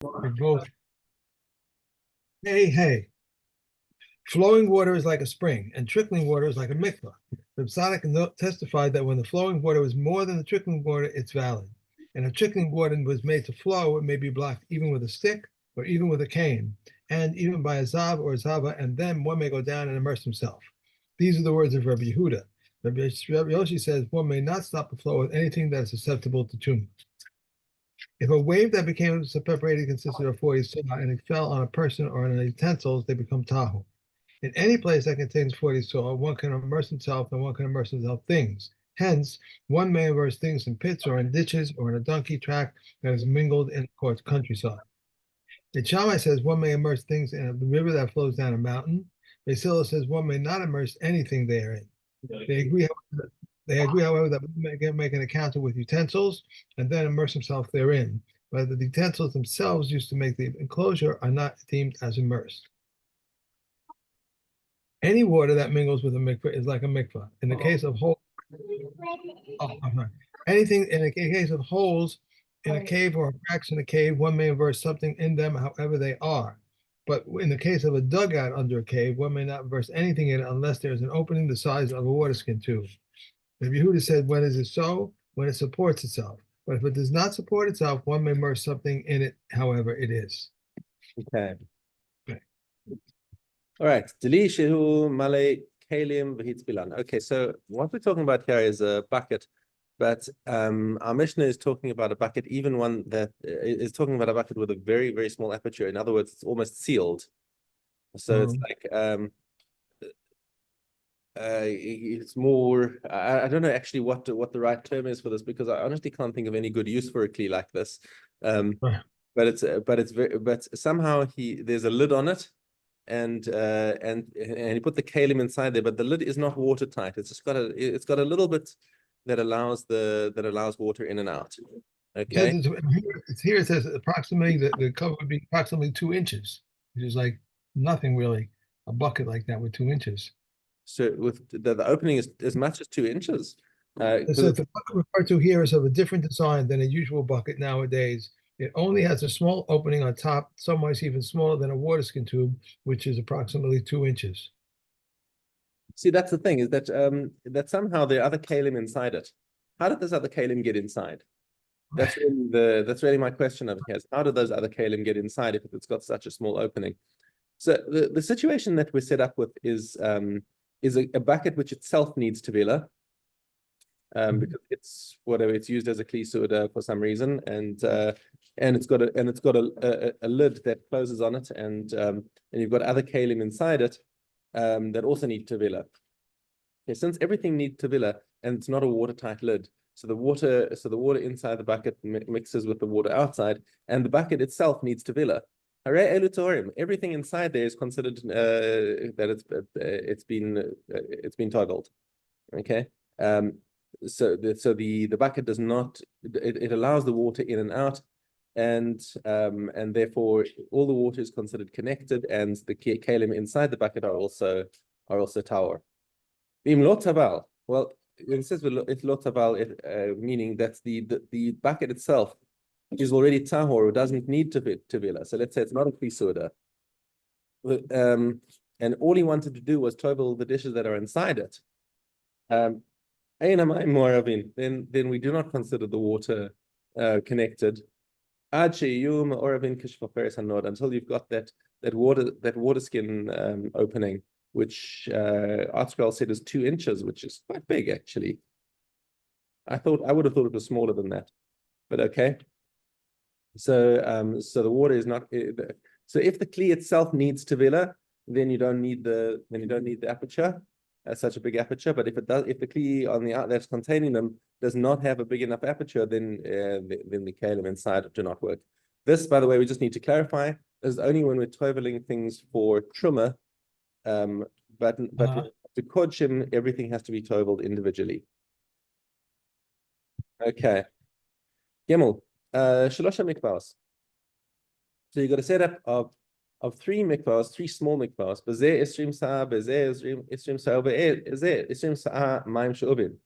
They're both, hey. Flowing water is like a spring, and trickling water is like a mikvah. The Tzaddik testified that when the flowing water is more than the trickling water, it's valid. And if trickling water was made to flow, it may be blocked even with a stick or even with a cane, and even by a zav or a zava, and then one may go down and immerse himself. These are the words of Rabbi Yehuda. Rabbi Yoshi says one may not stop the flow with anything that is susceptible to tumor. If a wave that became separated consisted of 40 saw and it fell on a person or on utensils, they become tahu. In any place that contains 40 saw, one can immerse himself and one can immerse himself things. Hence, one may immerse things in pits or in ditches or in a donkey track that is mingled in the countryside. The Shammai says one may immerse things in a river that flows down a mountain. Basila says one may not immerse anything therein. They agree, however, that one may make an encounter with utensils and then immerse himself therein. But the utensils themselves used to make the enclosure are not deemed as immersed. Any water that mingles with a mikvah is like a mikvah. In the case of holes, anything in the case of holes in a cave or cracks in a cave, one may immerse something in them, however they are. But in the case of a dugout under a cave, one may not immerse anything in it unless there is an opening the size of a water skin tube. The Yehuda said, when is it so? When it supports itself. But if it does not support itself, one may immerse something in it, however it is. Okay. All right. Dili shehu male kalim v'hitzbilan. Okay, so what we're talking about here is a bucket, but our Mishnah is talking about a bucket, even one that is talking about a bucket with a very, very small aperture. In other words, it's almost sealed. So it's like it's more. I don't know actually what the right term is for this, because I honestly can't think of any good use for a kli like this. But somehow there's a lid on it. And he put the kalim inside there, but the lid is not watertight. It's just got a little bit that allows water in and out. Okay. Here it says approximately the cover would be approximately 2 inches, which is like nothing really. A bucket like that with 2 inches. So with the opening is as much as 2 inches. So the bucket referred to here is of a different design than a usual bucket nowadays. It only has a small opening on top, somewhat even smaller than a water skin tube, which is approximately 2 inches. See, that's the thing, is that that somehow there are other kalim inside it. How did this other kalim get inside? That's really my question over here. Is how did those other kalim get inside if it's got such a small opening? So the situation that we're set up with is a bucket which itself needs tevila. Because it's used as a kli suda for some reason, and it's got a lid that closes on it, and you've got other kalim inside it that also need tevila. Okay, since everything needs tevila and it's not a watertight lid, so the water inside the bucket mixes with the water outside, and the bucket itself needs tevila. Everything inside there is considered that it's been toggled. Okay. So the bucket does not, it allows the water in and out, and therefore all the water is considered connected, and the kalim inside the bucket are also tower. Well, it says it's lotaval, meaning that the bucket itself is already tahor, doesn't need tevila. So let's say it's not a kli suda, and all he wanted to do was tovel the dishes that are inside it. Then we do not consider the water connected until you've got that water skin opening, which ArtScroll said is 2 inches, which is quite big actually. I would have thought it was smaller than that, but okay. So the water is not. So if the kli itself needs tevila, then you don't need the aperture. Such a big aperture, but if the kli on the out that's containing them does not have a big enough aperture, then the kalim inside do not work. This, by the way, we just need to clarify, is only when we're toveling things for truma, but to kodshim, everything has to be toveled individually. Okay. Gimel, shalosha mikvaos. So you got a setup of 3 mikvaos, 3 small mikvaos. Bezeh isrim sa'a, bezeh isrim sa'a, bezeh isrim sa'a ma'im she'ubin.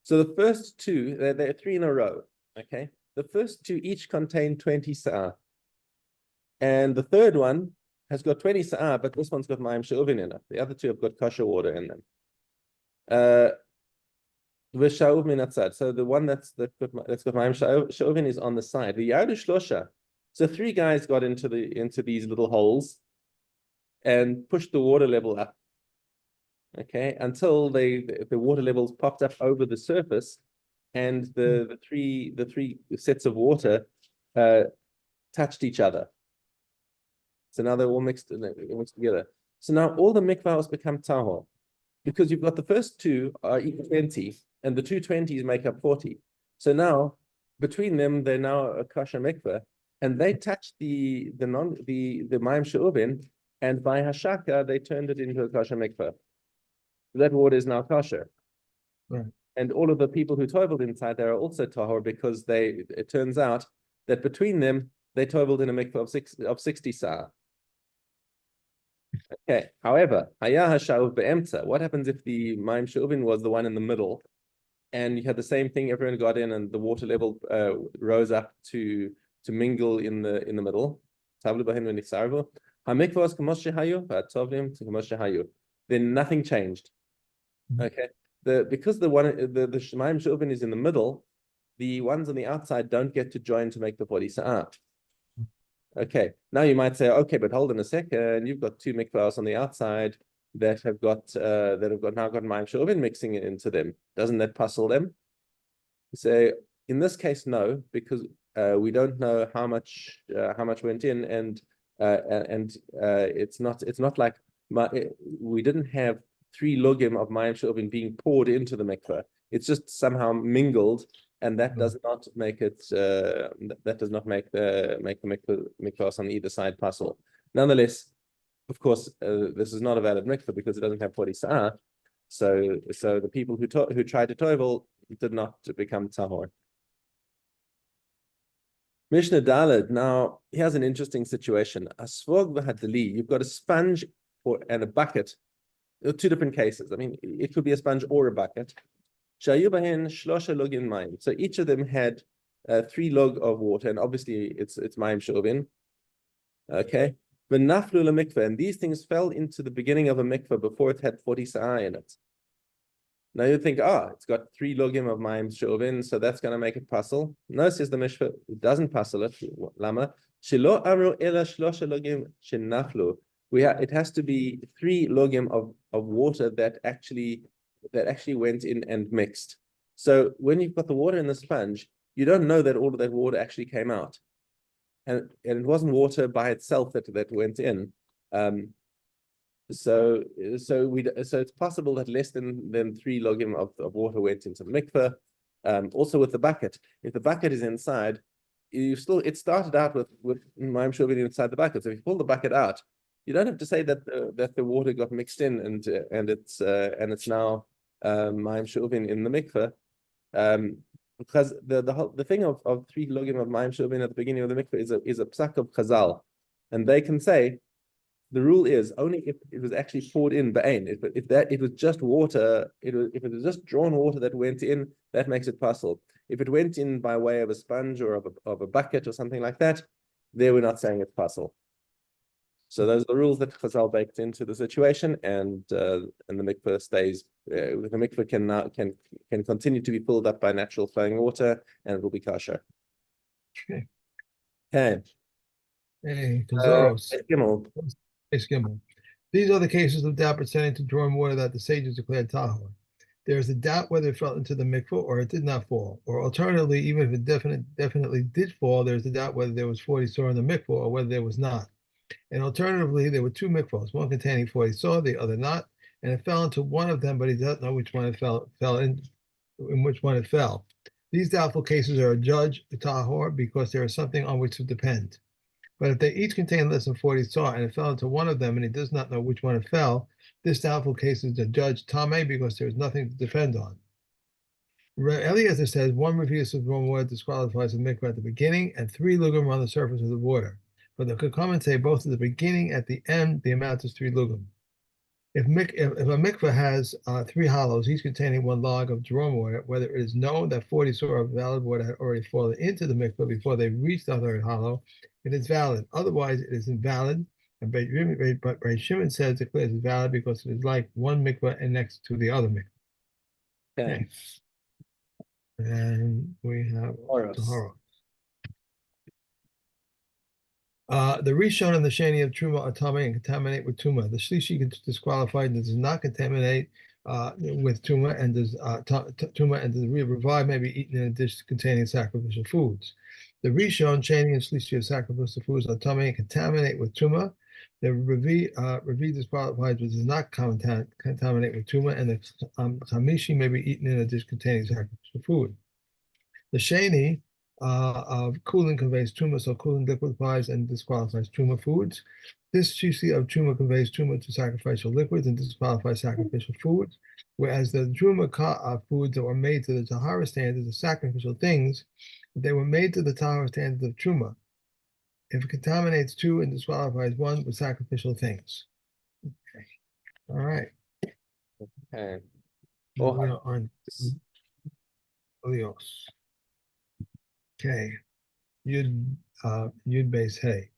So the first 2, they're 3 in a row. Okay, the first 2 each contain 20 sa'a. And the third one has got 20 sa'ah, but this one's got ma'im she'uvin in it. The other two have got kosher water in them. V'sha'uv min atzad. So the one that's got ma'im she'uvin is on the side. The Yadu Shlosha. So three guys got into these little holes and pushed the water level up. Okay, until the water levels popped up over the surface, and the three sets of water touched each other. So now they're all mixed together. So now all the mikvaos become tahor, because you've got the first two are equal 20, and the two 20s make up 40. So now between them, they're now a kosher mikvah, and they touched the ma'im she'uvin, and by hashaka they turned it into a kosher mikvah. That water is now kosher. Right. And all of the people who toiveled inside there are also tahor, because it turns out that between them they toiveled in a mikvah of 60 sa'ah. Okay. However, haya hasha'uv be'emtza. What happens if the ma'im she'uvin was the one in the middle, and you had the same thing? Everyone got in, and the water level rose up to mingle in the middle. Then nothing changed. Okay. Because the ma'im she'uvin is in the middle, the ones on the outside don't get to join to make the 40 sa'ah. Okay, now you might say, okay, but hold on a second. You've got two mikvaos on the outside that have got now got ma'im she'uvin mixing into them. Doesn't that puzzle them? So in this case, no, because we don't know how much went in, and it's not like we didn't have 3 logim of ma'im she'uvin being poured into the mikvah. It's just somehow mingled. And that does not make it. That does not make the mikvaos on either side puzzle. Nonetheless, of course, this is not a valid mikvah because it doesn't have 40 sa'ah. So the people who tried to toivel did not become tahor. Mishna Daled. Now here's an interesting situation. Asvog v'hadli. You've got a sponge and a bucket. There are 2 different cases. I mean, it could be a sponge or a bucket. So each of them had 3 log of water, and obviously it's ma'im she'uvin. Okay, and these things fell into the beginning of a mikveh before it had 40 sa'ah in it. Now you think, it's got 3 logim of ma'im she'uvin, so that's going to make it puzzle. No, says the Mishna, it doesn't puzzle it. Lama shelo amru ela shlosha logim shenaflu. It has to be 3 logim of water that actually went in and mixed. So when you've got the water in the sponge, you don't know that all of that water actually came out, and it wasn't water by itself that went in. So it's possible that less than 3 logim of water went into the mikveh. Also with the bucket, if the bucket is inside, it started out with ma'im she'uvin inside the bucket. So if you pull the bucket out, you don't have to say that the water got mixed in and it's now ma'im she'uvin in the mikveh, because the thing of 3 logim of ma'im she'uvin at the beginning of the mikveh is a psak of Chazal, and they can say the rule is only if it was actually poured in ba'ain. If it was just water, if it was just drawn water that went in, that makes it puzzle. If it went in by way of a sponge or of a bucket or something like that, there we're not saying it's puzzle. So those are the rules that Chazal baked into the situation, and the mikveh stays. The mikveh can continue to be filled up by natural flowing water, and it will be kosher. Okay. Okay. Hey, Kazoros. Gimel. These are the cases of doubt pertaining to drawing water that the sages declared tahor. There is a doubt whether it fell into the mikveh or it did not fall, or alternatively, even if it definitely did fall, there is a doubt whether there was 40 saw in the mikveh or whether there was not. And alternatively, there were 2 mikvahs, one containing 40 saw, the other not, and it fell into one of them, but he doesn't know which one it fell in which one it fell. These doubtful cases are adjudged tahor because there is something on which to depend. But if they each contain less than 40 saw and it fell into one of them and he does not know which one it fell, this doubtful case is adjudged tameh because there is nothing to defend on. Eliezer says 1 refusal of warm water disqualifies the mikvah at the beginning, and 3 lugum on the surface of the water. But the Chachamim say both at the beginning, at the end, the amount is 3 lugum. If a mikveh has 3 hollows, each containing 1 log of drawn water, whether it is known that 40 sore of valid water had already fallen into the mikveh before they reached the 3rd hollow, it is valid. Otherwise, it is invalid. And Beit Shimon says declares it valid because it is like one mikveh and next to the other mikveh. Okay. And we have Horos. Tahara. The Rishon and the Shani of Truma are tamei and contaminate with Tuma. The Shlishi is disqualified and does not contaminate with Tuma, and does Tuma, and the revive may be eaten in a dish containing sacrificial foods. The Rishon, Shani, and Shlishi of sacrificial foods are tamei and contaminate with Tuma. The Revi disqualified but does not contaminate with Tuma, and the Chamishi may be eaten in a dish containing sacrificial food. The Shani of cooling conveys Tuma, so cooling liquefies and disqualifies Tuma foods. This Shisi of Truma conveys Tuma to sacrificial liquids and disqualifies sacrificial foods, whereas the Truma foods that were made to the Tahara standards of sacrificial things, they were made to the Tahara standards of Truma. If it contaminates 2 and disqualifies 1 with sacrificial things. Okay. All right. Okay. We are on Elios. Okay. Yud base hay.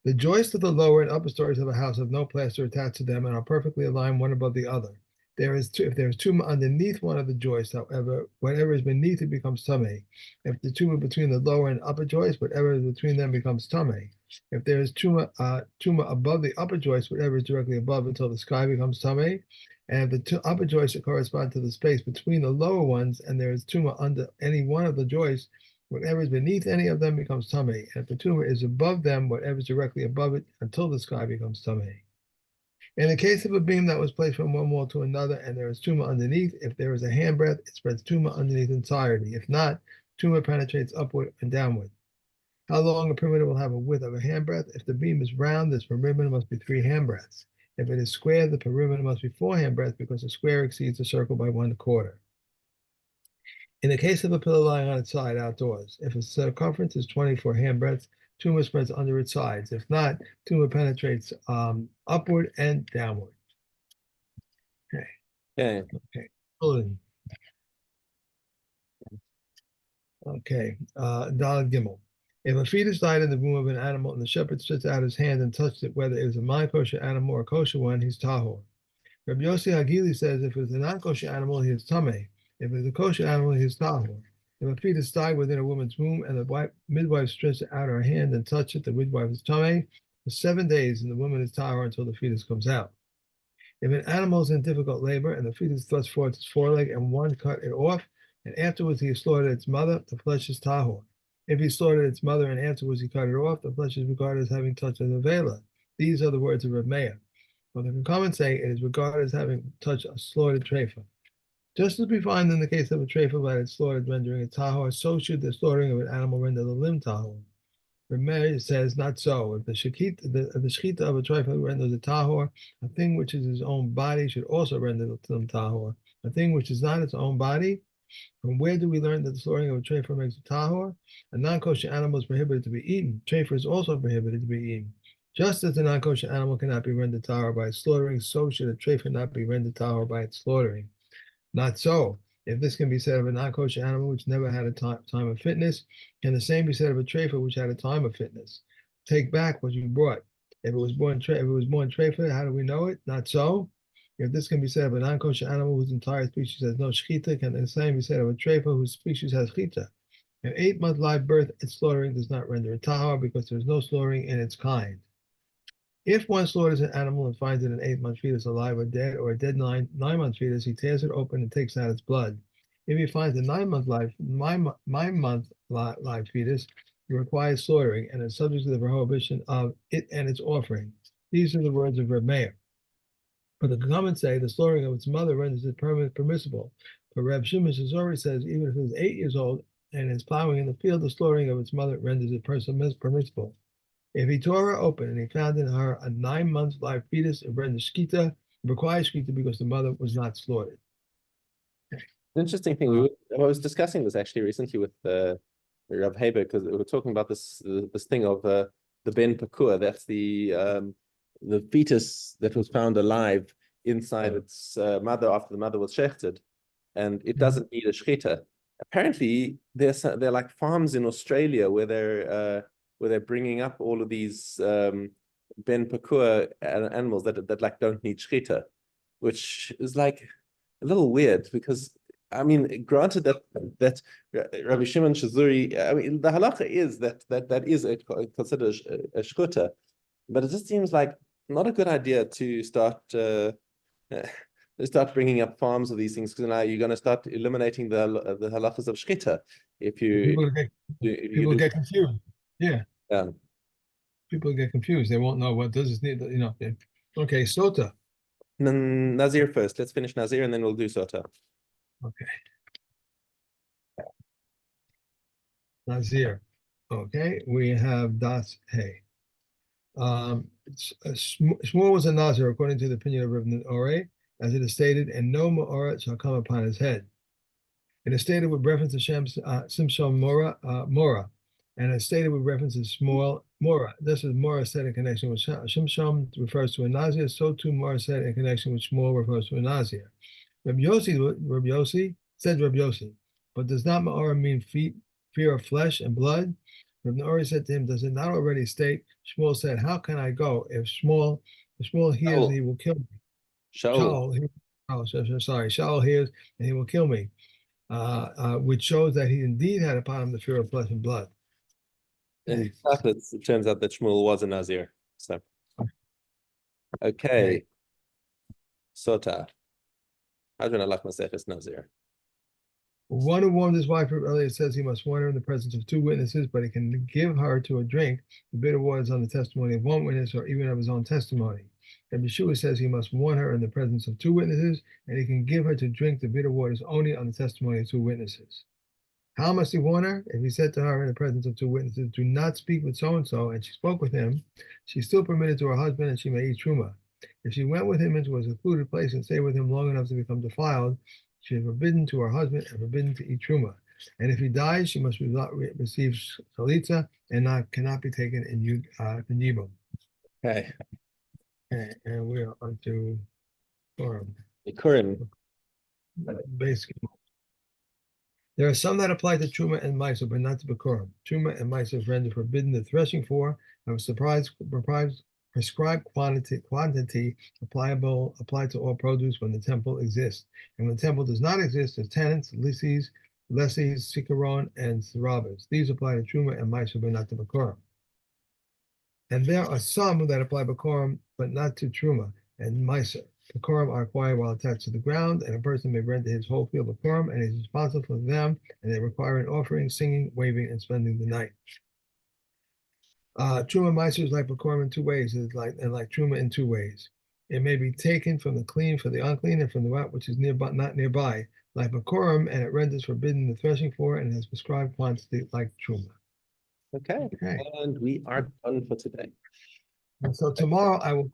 The joists of the lower and upper stories of a house have no plaster attached to them and are perfectly aligned one above the other. If there is tumah underneath one of the joists, however, whatever is beneath it becomes tamei. If the tumah between the lower and upper joists, whatever is between them becomes tamei. If there is tumah above the upper joist, whatever is directly above until the sky becomes tamei. And if the upper joists correspond to the space between the lower ones, and there is tumah under any one of the joists, whatever is beneath any of them becomes tamei. And if the tumah is above them, whatever is directly above it until the sky becomes tamei. In the case of a beam that was placed from one wall to another and there is tumah underneath, if there is a handbreadth, it spreads tumah underneath entirety. If not, tumah penetrates upward and downward. How long a perimeter will have a width of a handbreadth? If the beam is round, this perimeter must be 3 handbreadths. If it is square, the perimeter must be 4 handbreadths because a square exceeds a circle by 1/4. In the case of a pillar lying on its side outdoors, if its circumference is 24 handbreadths, tumah spreads under its sides. If not, tumah penetrates upward and downward. Okay. Okay. Daled Gimel. If a fetus died in the womb of an animal and the shepherd stretched out his hand and touched it, whether it was a non-kosher animal or a kosher one, he's tahor. Rabbi Yossi Hagili says if it's a non-kosher animal, he is tamei. If it's a kosher animal, he is tahor. If a fetus died within a woman's womb and the midwife stretched out her hand and touched it, the midwife is tamei for 7 days, and the woman is tahor until the fetus comes out. If an animal is in difficult labor and the fetus thrusts forth its foreleg and one cut it off, and afterwards he slaughtered its mother, the flesh is tahor. If he slaughtered its mother and afterwards he cut it off, the flesh is regarded as having touched a nevela. These are the words of Reb Meir. Well, the comments say it is regarded as having touched a slaughtered treifa. Just as we find in the case of a treifa that is slaughtered rendering it tahor, so should the slaughtering of an animal render the limb tahor. Reb Meir says not so. If the shechita of a treifa renders it tahor, a thing which is his own body should also render the limb tahor. A thing which is not its own body. From where do we learn that the slaughtering of a treifa makes it tahor? A non-kosher animal is prohibited to be eaten. Treifa is also prohibited to be eaten. Just as a non-kosher animal cannot be rendered tahor by its slaughtering, so should a treifa not be rendered tahor by its slaughtering. Not so. If this can be said of a non-kosher animal which never had a time of fitness, can the same be said of a treifa which had a time of fitness? Take back what you brought. If it was born treifa, how do we know it? Not so. If this can be said of a non-kosher animal whose entire species has no shechita, can the same be said of a treifa whose species has shechita? An 8-month live birth, its slaughtering does not render it tahor because there is no slaughtering in its kind. If one slaughters an animal and finds it an 8-month fetus alive or a dead 9-month fetus, he tears it open and takes out its blood. If he finds a 9-month live fetus, he requires slaughtering and is subject to the prohibition of it and its offering. These are the words of Reb Meir. But the comments say the slaughtering of its mother renders it permissible. But Reb Shimon Shazori says even if it is 8 years old and is plowing in the field, the slaughtering of its mother renders it permissible. If he tore her open and he found in her a 9-month live fetus, it renders shechita, requires shechita because the mother was not slaughtered. Okay. Interesting thing. I was discussing this actually recently with Rav Haber because we were talking about this thing of the Ben Pakur. That's the fetus that was found alive inside its mother after the mother was shechted, and it Mhm. doesn't need a shechita. Apparently, there are like farms in Australia where they're bringing up all of these ben pakur animals that like don't need shechita, which is like a little weird because I mean, granted that Rabbi Shimon Shazuri, I mean, the halacha is that is considered a shchuta, but it just seems like not a good idea to start bringing up farms of these things because now you're going to start eliminating the halachas of shchita if you People do. get confused. Yeah, Yeah. people get confused. They won't know what does this need. Okay, sota. Nazir first. Let's finish Nazir and then we'll do Sota. Okay, Nazir. Okay, we have das hey. Shmuel was a Nazir according to the opinion of Rabbi Ore, as it is stated, and no Ma'ora shall come upon his head. It is stated with reference to Simshon Mora, and it's stated with reference to Shmuel Mora. This is Mora said in connection with Shimshon refers to a Nazir, so too Mora said in connection with Shmuel refers to a Nazir. Rabbi Yossi said Rabbi Yossi, but does not Ma'ora mean fear of flesh and blood? Rabbi Ori said to him, does it not already state? Shmuel said, how can I go? If Shmuel hears, he will kill me. Shaul. Shaul hears and he will kill me. Which shows that he indeed had upon him the fear of flesh and blood. In fact, it turns out that Shmuel was a Nazir. So, okay. Sota. Hadron alach maseches Nazir. One who warned his wife earlier says he must warn her in the presence of two witnesses, but he can give her to a drink the bitter waters on the testimony of one witness or even of his own testimony. And Yeshua says he must warn her in the presence of two witnesses, and he can give her to drink the bitter waters only on the testimony of two witnesses. How must he warn her? If he said to her in the presence of two witnesses, do not speak with so-and-so, and she spoke with him, she's still permitted to her husband, and she may eat truma. If she went with him into a secluded place and stayed with him long enough to become defiled, she is forbidden to her husband and forbidden to eat truma. And if he dies, she must receive chalitza and cannot be taken in yibum. Okay. And we are on to Purim. Ikurim. Basically. There are some that apply to Truma and Maisa, but not to Bikurim. Truma and Maisa render forbidden the threshing for of a prescribed quantity applied to all produce when the temple exists. And when the temple does not exist, as tenants, lessees, sikaron, and sarabas. These apply to Truma and Maisa, but not to Bikurim. And there are some that apply Bikurim, but not to Truma and Maisa. Bikurim are acquired while attached to the ground, and a person may rent his whole field of Bikurim, and is responsible for them, and they require an offering, singing, waving, and spending the night. Truma Meiser is like Bikurim in two ways, like Truma in two ways. It may be taken from the clean for the unclean, and from the wet which is nearby, not nearby, like Bikurim, and it renders forbidden the threshing for, and has prescribed quantity like Truma. Okay. And we are done for today. And so tomorrow I will